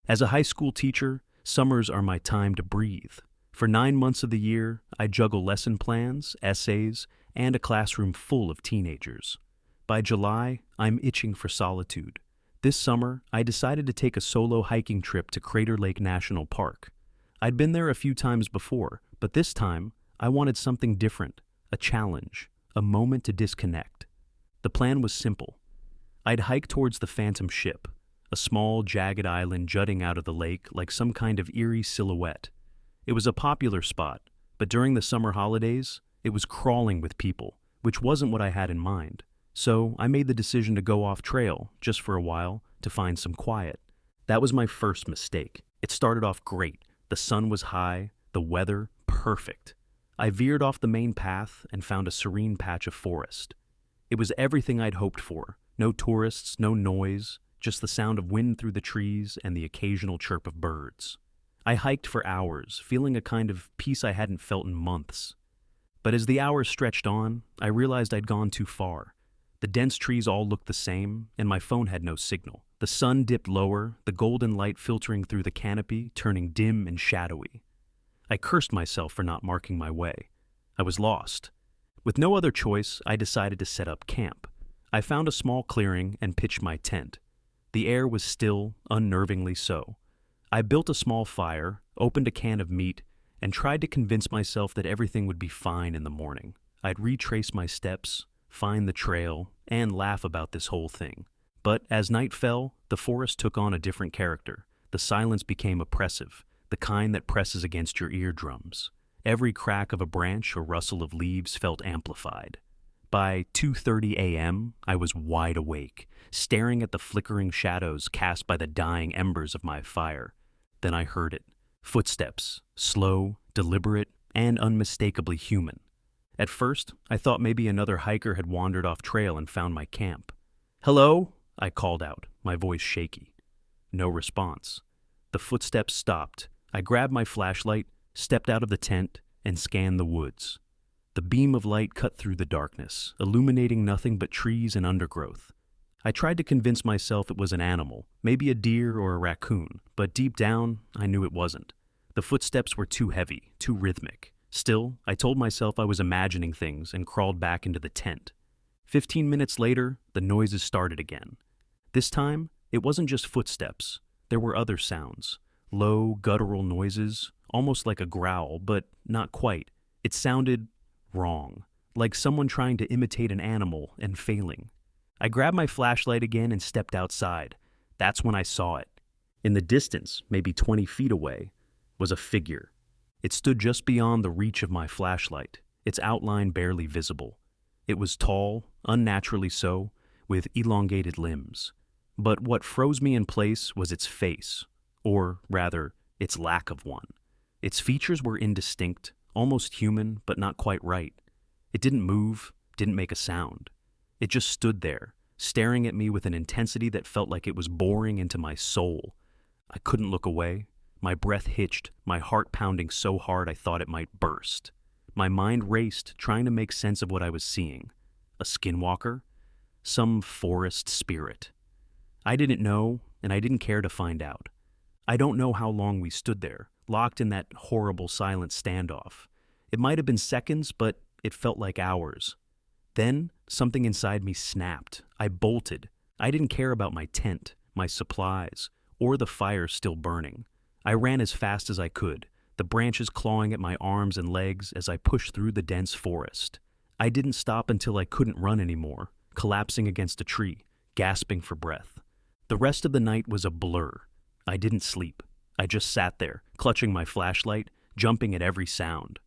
As a high school teacher, summers are my time to breathe. For 9 months of the year, I juggle lesson plans, essays, and a classroom full of teenagers. By July, I'm itching for solitude. This summer, I decided to take a solo hiking trip to Crater Lake National Park. I'd been there a few times before, but this time, I wanted something different, a challenge, a moment to disconnect. The plan was simple. I'd hike towards the Phantom Ship, a small, jagged island jutting out of the lake like some kind of eerie silhouette. It was a popular spot, but during the summer holidays, it was crawling with people, which wasn't what I had in mind. So I made the decision to go off trail, just for a while, to find some quiet. That was my first mistake. It started off great. The sun was high, the weather perfect. I veered off the main path and found a serene patch of forest. It was everything I'd hoped for. No tourists, no noise, just the sound of wind through the trees and the occasional chirp of birds. I hiked for hours, feeling a kind of peace I hadn't felt in months. But as the hours stretched on, I realized I'd gone too far. The dense trees all looked the same, and my phone had no signal. The sun dipped lower, the golden light filtering through the canopy, turning dim and shadowy. I cursed myself for not marking my way. I was lost. With no other choice, I decided to set up camp. I found a small clearing and pitched my tent. The air was still, unnervingly so. I built a small fire, opened a can of meat, and tried to convince myself that everything would be fine in the morning. I'd retrace my steps, find the trail, and laugh about this whole thing. But as night fell, the forest took on a different character. The silence became oppressive, the kind that presses against your eardrums. Every crack of a branch or rustle of leaves felt amplified. By 2:30 a.m., I was wide awake, staring at the flickering shadows cast by the dying embers of my fire. Then I heard it. Footsteps, slow, deliberate, and unmistakably human. At first, I thought maybe another hiker had wandered off trail and found my camp. "Hello?" I called out, my voice shaky. No response. The footsteps stopped. I grabbed my flashlight, stepped out of the tent, and scanned the woods. The beam of light cut through the darkness, illuminating nothing but trees and undergrowth. I tried to convince myself it was an animal, maybe a deer or a raccoon, but deep down, I knew it wasn't. The footsteps were too heavy, too rhythmic. Still, I told myself I was imagining things and crawled back into the tent. 15 minutes later, the noises started again. This time, it wasn't just footsteps. There were other sounds. Low, guttural noises, almost like a growl, but not quite. It sounded wrong, like someone trying to imitate an animal and failing. I grabbed my flashlight again and stepped outside. That's when I saw it. In the distance, maybe 20 feet away, was a figure. It stood just beyond the reach of my flashlight, its outline barely visible. It was tall, unnaturally so, with elongated limbs. But what froze me in place was its face, or rather, its lack of one. Its features were indistinct, almost human, but not quite right. It didn't move, didn't make a sound. It just stood there, staring at me with an intensity that felt like it was boring into my soul. I couldn't look away. My breath hitched, my heart pounding so hard I thought it might burst. My mind raced, trying to make sense of what I was seeing. A skinwalker? Some forest spirit? I didn't know, and I didn't care to find out. I don't know how long we stood there, locked in that horrible silent standoff. It might have been seconds, but it felt like hours. Then, something inside me snapped. I bolted. I didn't care about my tent, my supplies, or the fire still burning. I ran as fast as I could, the branches clawing at my arms and legs as I pushed through the dense forest. I didn't stop until I couldn't run anymore, collapsing against a tree, gasping for breath. The rest of the night was a blur. I didn't sleep. I just sat there, clutching my flashlight, jumping at every sound.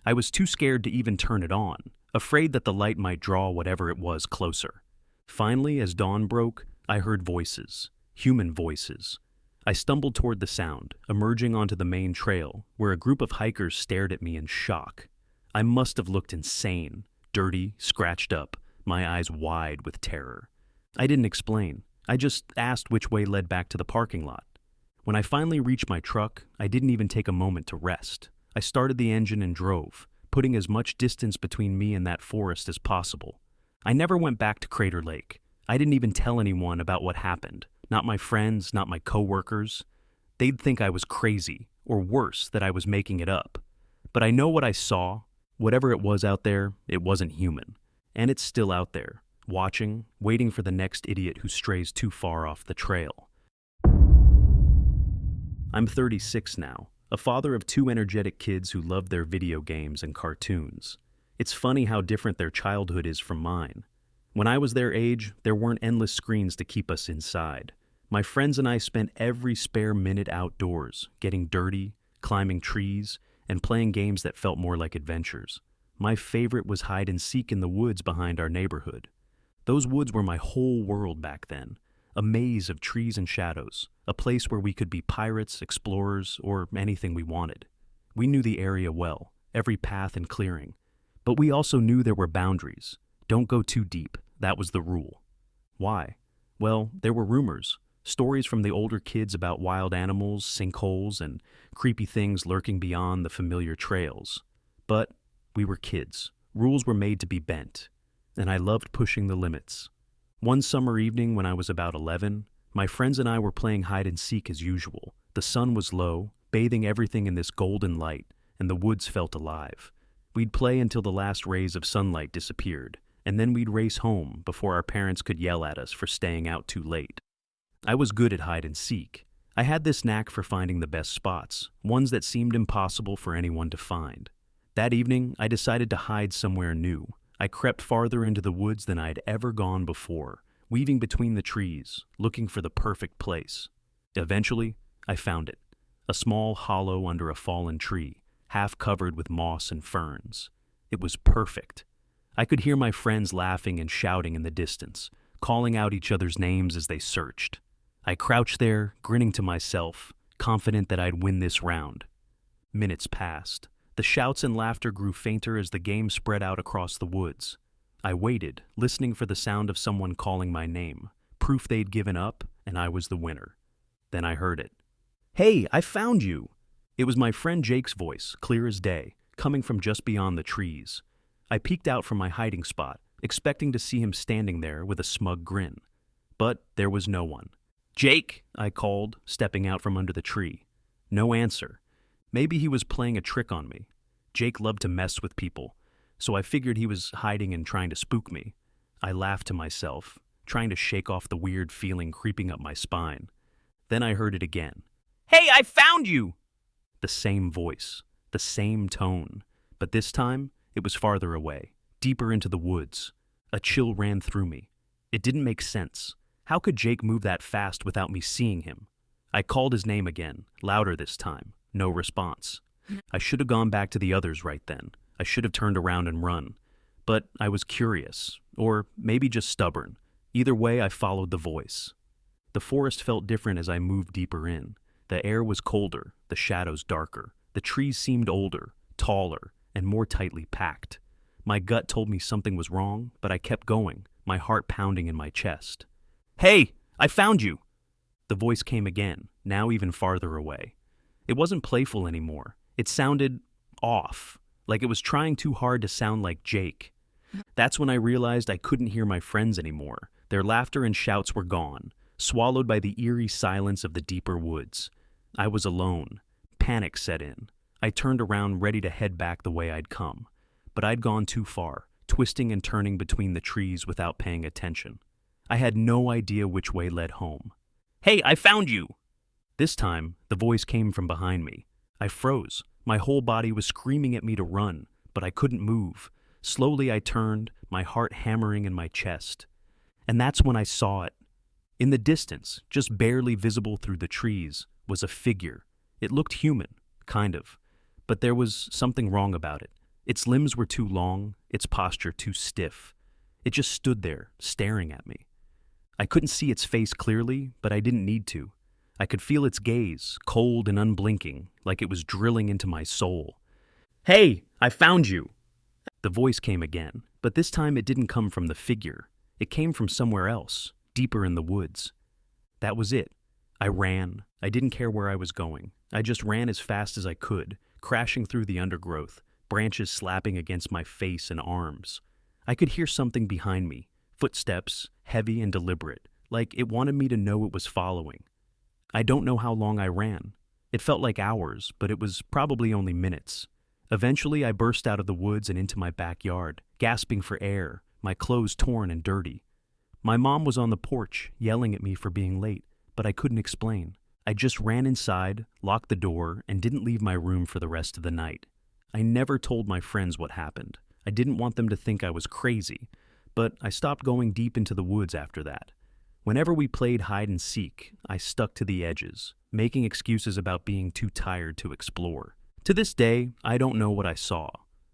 I was too scared to even turn it on, afraid that the light might draw whatever it was closer. Finally, as dawn broke, I heard voices, human voices. I stumbled toward the sound, emerging onto the main trail, where a group of hikers stared at me in shock. I must have looked insane, dirty, scratched up, my eyes wide with terror. I didn't explain. I just asked which way led back to the parking lot. When I finally reached my truck, I didn't even take a moment to rest. I started the engine and drove, putting as much distance between me and that forest as possible. I never went back to Crater Lake. I didn't even tell anyone about what happened. Not my friends, not my coworkers. They'd think I was crazy, or worse, that I was making it up. But I know what I saw. Whatever it was out there, it wasn't human. And it's still out there, watching, waiting for the next idiot who strays too far off the trail. I'm 36 now, a father of two energetic kids who love their video games and cartoons. It's funny how different their childhood is from mine. When I was their age, there weren't endless screens to keep us inside. My friends and I spent every spare minute outdoors, getting dirty, climbing trees, and playing games that felt more like adventures. My favorite was hide and seek in the woods behind our neighborhood. Those woods were my whole world back then, a maze of trees and shadows, a place where we could be pirates, explorers, or anything we wanted. We knew the area well, every path and clearing, but we also knew there were boundaries. Don't go too deep, that was the rule. Why? Well, there were rumors. Stories from the older kids about wild animals, sinkholes, and creepy things lurking beyond the familiar trails. But we were kids. Rules were made to be bent, and I loved pushing the limits. One summer evening when I was about 11, my friends and I were playing hide and seek as usual. The sun was low, bathing everything in this golden light, and the woods felt alive. We'd play until the last rays of sunlight disappeared, and then we'd race home before our parents could yell at us for staying out too late. I was good at hide and seek. I had this knack for finding the best spots, ones that seemed impossible for anyone to find. That evening, I decided to hide somewhere new. I crept farther into the woods than I'd ever gone before, weaving between the trees, looking for the perfect place. Eventually, I found it. A small hollow under a fallen tree, half covered with moss and ferns. It was perfect. I could hear my friends laughing and shouting in the distance, calling out each other's names as they searched. I crouched there, grinning to myself, confident that I'd win this round. Minutes passed. The shouts and laughter grew fainter as the game spread out across the woods. I waited, listening for the sound of someone calling my name, proof they'd given up and I was the winner. Then I heard it. "Hey, I found you!" It was my friend Jake's voice, clear as day, coming from just beyond the trees. I peeked out from my hiding spot, expecting to see him standing there with a smug grin. But there was no one. "Jake," I called, stepping out from under the tree. No answer. Maybe he was playing a trick on me. Jake loved to mess with people, so I figured he was hiding and trying to spook me. I laughed to myself, trying to shake off the weird feeling creeping up my spine. Then I heard it again. "Hey, I found you!" The same voice, the same tone, but this time it was farther away, deeper into the woods. A chill ran through me. It didn't make sense. How could Jake move that fast without me seeing him? I called his name again, louder this time. No response. I should have gone back to the others right then. I should have turned around and run. But I was curious, or maybe just stubborn. Either way, I followed the voice. The forest felt different as I moved deeper in. The air was colder, the shadows darker. The trees seemed older, taller, and more tightly packed. My gut told me something was wrong, but I kept going, my heart pounding in my chest. "Hey, I found you!" The voice came again, now even farther away. It wasn't playful anymore. It sounded off, like it was trying too hard to sound like Jake. That's when I realized I couldn't hear my friends anymore. Their laughter and shouts were gone, swallowed by the eerie silence of the deeper woods. I was alone. Panic set in. I turned around ready to head back the way I'd come. But I'd gone too far, twisting and turning between the trees without paying attention. I had no idea which way led home. "Hey, I found you!" This time, the voice came from behind me. I froze. My whole body was screaming at me to run, but I couldn't move. Slowly I turned, my heart hammering in my chest. And that's when I saw it. In the distance, just barely visible through the trees, was a figure. It looked human, kind of. But there was something wrong about it. Its limbs were too long, its posture too stiff. It just stood there, staring at me. I couldn't see its face clearly, but I didn't need to. I could feel its gaze, cold and unblinking, like it was drilling into my soul. "Hey, I found you!" The voice came again, but this time it didn't come from the figure. It came from somewhere else, deeper in the woods. That was it. I ran. I didn't care where I was going. I just ran as fast as I could, crashing through the undergrowth, branches slapping against my face and arms. I could hear something behind me, footsteps, heavy and deliberate, like it wanted me to know it was following. I don't know how long I ran. It felt like hours, but it was probably only minutes. Eventually, I burst out of the woods and into my backyard, gasping for air, my clothes torn and dirty. My mom was on the porch, yelling at me for being late, but I couldn't explain. I just ran inside, locked the door, and didn't leave my room for the rest of the night. I never told my friends what happened. I didn't want them to think I was crazy, but I stopped going deep into the woods after that. Whenever we played hide and seek, I stuck to the edges, making excuses about being too tired to explore. To this day, I don't know what I saw.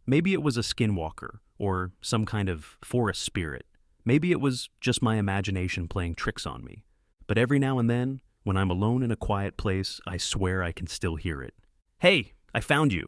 Maybe it was a skinwalker, or some kind of forest spirit. Maybe it was just my imagination playing tricks on me. But every now and then, when I'm alone in a quiet place, I swear I can still hear it. "Hey, I found you.